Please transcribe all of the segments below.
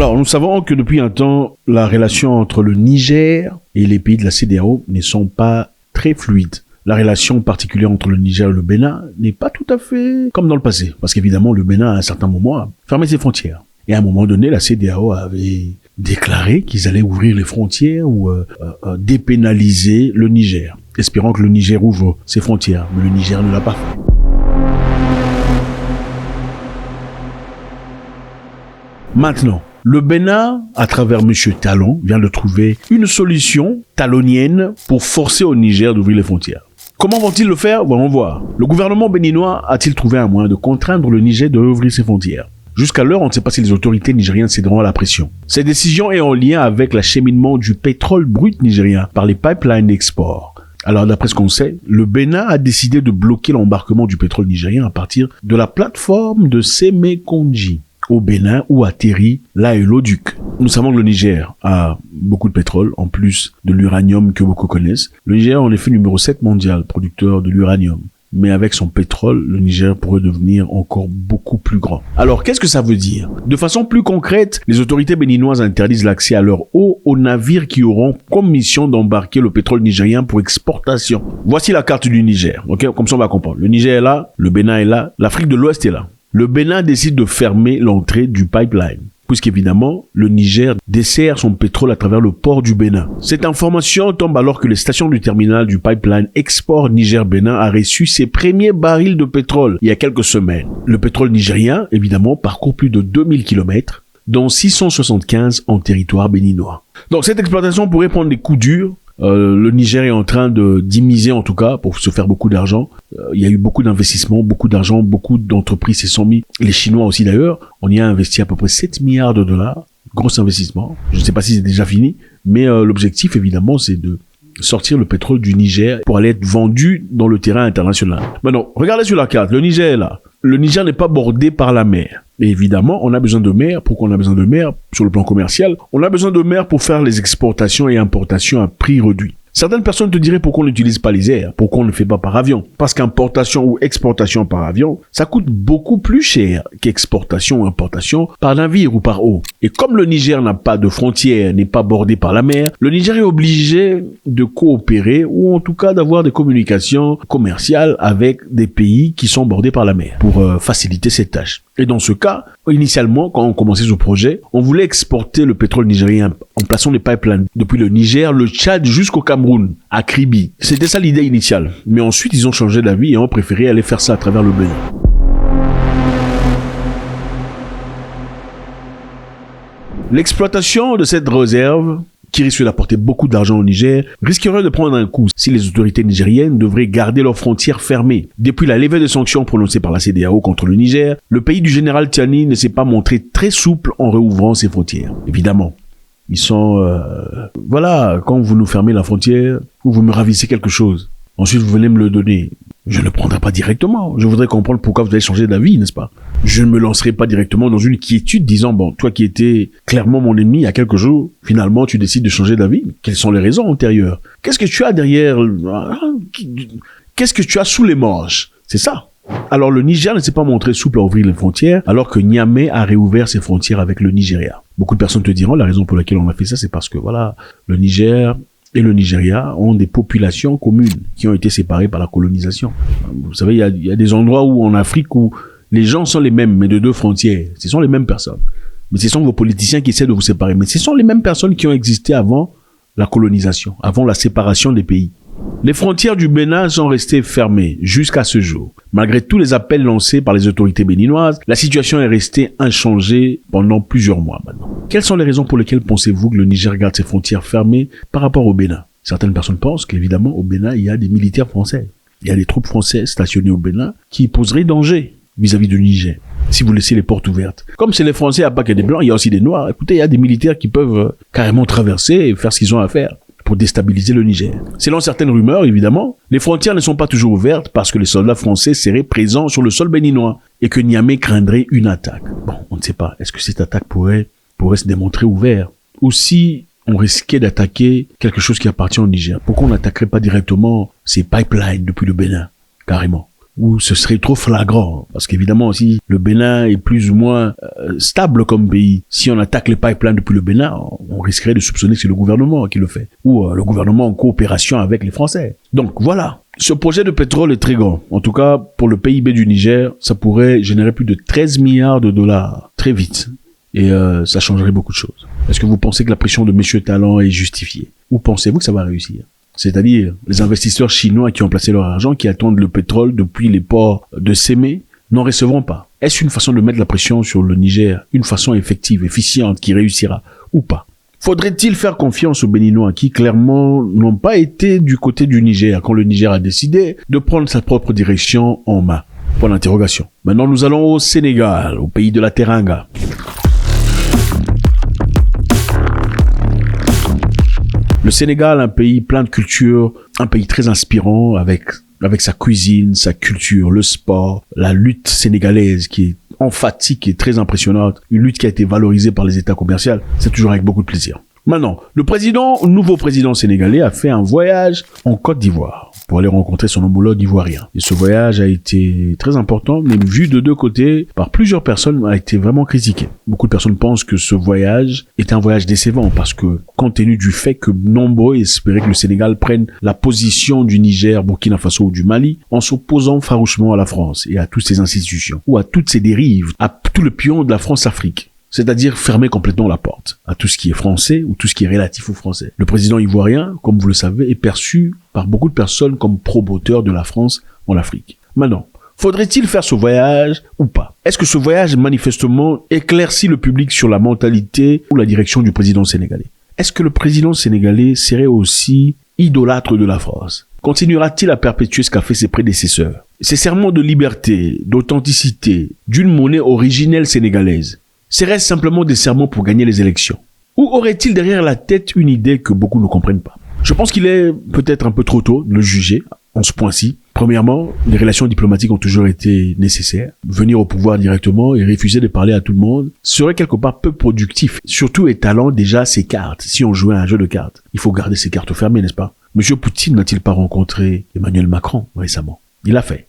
Alors, nous savons que depuis un temps, la relation entre le Niger et les pays de la CEDEAO ne sont pas très fluides. La relation particulière entre le Niger et le Bénin n'est pas tout à fait comme dans le passé. Parce qu'évidemment, le Bénin, à un certain moment, a fermé ses frontières. Et à un moment donné, la CEDEAO avait déclaré qu'ils allaient ouvrir les frontières ou dépénaliser le Niger, espérant que le Niger ouvre ses frontières. Mais le Niger ne l'a pas fait. Maintenant, le Bénin, à travers M. Talon, vient de trouver une solution talonienne pour forcer au Niger d'ouvrir les frontières. Comment vont-ils le faire? Voyons voir. Le gouvernement béninois a-t-il trouvé un moyen de contraindre le Niger de rouvrir ses frontières? Jusqu'à l'heure, on ne sait pas si les autorités nigériennes céderont à la pression. Cette décision est en lien avec l'acheminement du pétrole brut nigérien par les pipelines d'export. Alors, d'après ce qu'on sait, le Bénin a décidé de bloquer l'embarquement du pétrole nigérien à partir de la plateforme de Sémékonji au Bénin où atterrit l'Aéloduc. Nous savons que le Niger a beaucoup de pétrole, en plus de l'uranium que beaucoup connaissent. Le Niger est en effet numéro 7 mondial, producteur de l'uranium. Mais avec son pétrole, le Niger pourrait devenir encore beaucoup plus grand. Alors, qu'est-ce que ça veut dire? De façon plus concrète, les autorités béninoises interdisent l'accès à leur eau aux navires qui auront comme mission d'embarquer le pétrole nigérien pour exportation. Voici la carte du Niger, ok? Comme ça, on va comprendre. Le Niger est là, le Bénin est là, l'Afrique de l'Ouest est là. Le Bénin décide de fermer l'entrée du pipeline, puisqu'évidemment, le Niger dessert son pétrole à travers le port du Bénin. Cette information tombe alors que les stations du terminal du pipeline Export Niger-Bénin a reçu ses premiers barils de pétrole il y a quelques semaines. Le pétrole nigérien, évidemment, parcourt plus de 2000 km, dont 675 en territoire béninois. Donc cette exploitation pourrait prendre des coups durs. Le Niger est en train d'immiser en tout cas pour se faire beaucoup d'argent. Il y a eu beaucoup d'investissements, beaucoup d'argent, beaucoup d'entreprises se sont mis. Les Chinois aussi d'ailleurs, on y a investi à peu près 7 milliards de dollars. Gros investissement. Je ne sais pas si c'est déjà fini, mais l'objectif évidemment c'est de sortir le pétrole du Niger pour aller être vendu dans le terrain international. Maintenant, regardez sur la carte, le Niger est là. Le Niger n'est pas bordé par la mer. Et évidemment, on a besoin de mer. Pourquoi on a besoin de mer? Sur le plan commercial, on a besoin de mer pour faire les exportations et importations à prix réduit. Certaines personnes te diraient pourquoi on n'utilise pas les airs, pourquoi on ne le fait pas par avion. Parce qu'importation ou exportation par avion, ça coûte beaucoup plus cher qu'exportation ou importation par navire ou par eau. Et comme le Niger n'a pas de frontières, n'est pas bordé par la mer, le Niger est obligé de coopérer ou en tout cas d'avoir des communications commerciales avec des pays qui sont bordés par la mer pour faciliter cette tâche. Et dans ce cas, initialement, quand on commençait ce projet, on voulait exporter le pétrole nigérien en plaçant des pipelines depuis le Niger, le Tchad jusqu'au Cameroun, à Kribi. C'était ça l'idée initiale. Mais ensuite, ils ont changé d'avis et ont préféré aller faire ça à travers le Bénin. L'exploitation de cette réserve, qui risque d'apporter beaucoup d'argent au Niger, risquerait de prendre un coup si les autorités nigériennes devraient garder leurs frontières fermées. Depuis la levée de sanctions prononcée par la CEDEAO contre le Niger, le pays du général Tiani ne s'est pas montré très souple en réouvrant ses frontières. Évidemment, ils sont... voilà, quand vous nous fermez la frontière, ou vous me ravissez quelque chose, ensuite vous venez me le donner. Je ne le prendrai pas directement. Je voudrais comprendre pourquoi vous avez changé d'avis, n'est-ce pas? Je ne me lancerai pas directement dans une quiétude disant, bon, toi qui étais clairement mon ennemi il y a quelques jours, finalement tu décides de changer d'avis. Quelles sont les raisons antérieures? Qu'est-ce que tu as derrière? Qu'est-ce que tu as sous les manches? C'est ça. Alors le Niger ne s'est pas montré souple à ouvrir les frontières, alors que Niamey a réouvert ses frontières avec le Nigeria. Beaucoup de personnes te diront, la raison pour laquelle on a fait ça, c'est parce que voilà, le Niger et le Nigeria ont des populations communes qui ont été séparées par la colonisation. Vous savez, il y a des endroits où en Afrique où les gens sont les mêmes, mais de deux frontières. Ce sont les mêmes personnes. Mais ce sont vos politiciens qui essaient de vous séparer. Mais ce sont les mêmes personnes qui ont existé avant la colonisation, avant la séparation des pays. Les frontières du Bénin sont restées fermées jusqu'à ce jour. Malgré tous les appels lancés par les autorités béninoises, la situation est restée inchangée pendant plusieurs mois maintenant. Quelles sont les raisons pour lesquelles pensez-vous que le Niger garde ses frontières fermées par rapport au Bénin? Certaines personnes pensent qu'évidemment au Bénin, il y a des militaires français. Il y a des troupes françaises stationnées au Bénin qui poseraient danger vis-à-vis du Niger si vous laissez les portes ouvertes. Comme c'est les Français à pas que des Blancs, il y a aussi des Noirs. Écoutez, il y a des militaires qui peuvent carrément traverser et faire ce qu'ils ont à faire pour déstabiliser le Niger. Selon certaines rumeurs, évidemment, les frontières ne sont pas toujours ouvertes parce que les soldats français seraient présents sur le sol béninois et que Niamey craindrait une attaque. Bon, on ne sait pas. Est-ce que cette attaque pourrait se démontrer ouverte? Ou si on risquait d'attaquer quelque chose qui appartient au Niger, pourquoi on n'attaquerait pas directement ces pipelines depuis le Bénin? Carrément. où ce serait trop flagrant. Parce qu'évidemment, si le Bénin est plus ou moins stable comme pays, si on attaque les pipelines depuis le Bénin, on risquerait de soupçonner que c'est le gouvernement qui le fait. Ou le gouvernement en coopération avec les Français. Donc voilà. Ce projet de pétrole est très grand. En tout cas, pour le PIB du Niger, ça pourrait générer plus de 13 milliards de dollars très vite. Et ça changerait beaucoup de choses. Est-ce que vous pensez que la pression de M. Talon est justifiée? Ou pensez-vous que ça va réussir? C'est-à-dire les investisseurs chinois qui ont placé leur argent, qui attendent le pétrole depuis les ports de Sémé, n'en recevront pas. Est-ce une façon de mettre la pression sur le Niger, une façon effective, efficiente, qui réussira ou pas? Faudrait-il faire confiance aux Béninois qui clairement n'ont pas été du côté du Niger quand le Niger a décidé de prendre sa propre direction en main? Point d'interrogation. Maintenant nous allons au Sénégal, au pays de la Teranga. Le Sénégal, un pays plein de culture, un pays très inspirant avec sa cuisine, sa culture, le sport, la lutte sénégalaise qui est emphatique et très impressionnante, une lutte qui a été valorisée par les États commerciaux, c'est toujours avec beaucoup de plaisir. Maintenant, le nouveau président sénégalais a fait un voyage en Côte d'Ivoire pour aller rencontrer son homologue ivoirien. Et ce voyage a été très important, mais vu de deux côtés, par plusieurs personnes, a été vraiment critiqué. Beaucoup de personnes pensent que ce voyage est un voyage décevant parce que, compte tenu du fait que nombreux espéraient que le Sénégal prenne la position du Niger, Burkina Faso ou du Mali, en s'opposant farouchement à la France et à toutes ses institutions, ou à toutes ses dérives, à tout le pion de la France-Afrique. C'est-à-dire fermer complètement la porte à tout ce qui est français ou tout ce qui est relatif aux Français. Le président ivoirien, comme vous le savez, est perçu par beaucoup de personnes comme promoteur de la France en Afrique. Maintenant, faudrait-il faire ce voyage ou pas? Est-ce que ce voyage manifestement éclaircit le public sur la mentalité ou la direction du président sénégalais? Est-ce que le président sénégalais serait aussi idolâtre de la France? Continuera-t-il à perpétuer ce qu'a fait ses prédécesseurs? Ces serments de liberté, d'authenticité, d'une monnaie originelle sénégalaise, seraient-ce simplement des serments pour gagner les élections? Ou aurait-il derrière la tête une idée que beaucoup ne comprennent pas? Je pense qu'il est peut-être un peu trop tôt de le juger en ce point-ci. Premièrement, les relations diplomatiques ont toujours été nécessaires. Venir au pouvoir directement et refuser de parler à tout le monde serait quelque part peu productif, surtout étalant déjà ses cartes. Si on jouait à un jeu de cartes, il faut garder ses cartes fermées, n'est-ce pas? Monsieur Poutine n'a-t-il pas rencontré Emmanuel Macron récemment? Il l'a fait.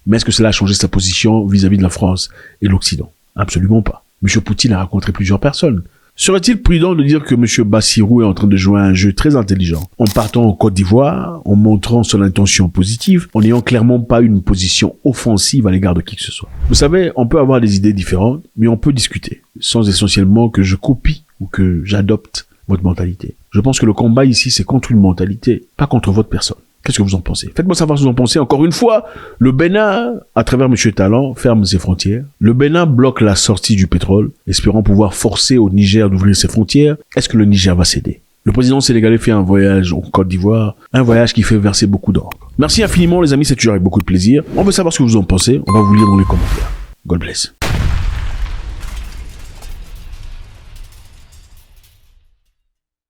Mais est-ce que cela a changé sa position vis-à-vis de la France et l'Occident? Absolument pas. M. Poutine a rencontré plusieurs personnes. Serait-il prudent de dire que M. Bassirou est en train de jouer à un jeu très intelligent, en partant en Côte d'Ivoire, en montrant son intention positive, en n'ayant clairement pas une position offensive à l'égard de qui que ce soit? Vous savez, on peut avoir des idées différentes, mais on peut discuter, sans essentiellement que je copie ou que j'adopte votre mentalité. Je pense que le combat ici, c'est contre une mentalité, pas contre votre personne. Qu'est-ce que vous en pensez? Faites-moi savoir ce que vous en pensez. Encore une fois, le Bénin, à travers M. Talon, ferme ses frontières. Le Bénin bloque la sortie du pétrole, espérant pouvoir forcer au Niger d'ouvrir ses frontières. Est-ce que le Niger va céder? Le président sénégalais fait un voyage en Côte d'Ivoire, un voyage qui fait verser beaucoup d'encre. Merci infiniment les amis, c'est toujours avec beaucoup de plaisir. On veut savoir ce que vous en pensez, on va vous lire dans les commentaires. God bless.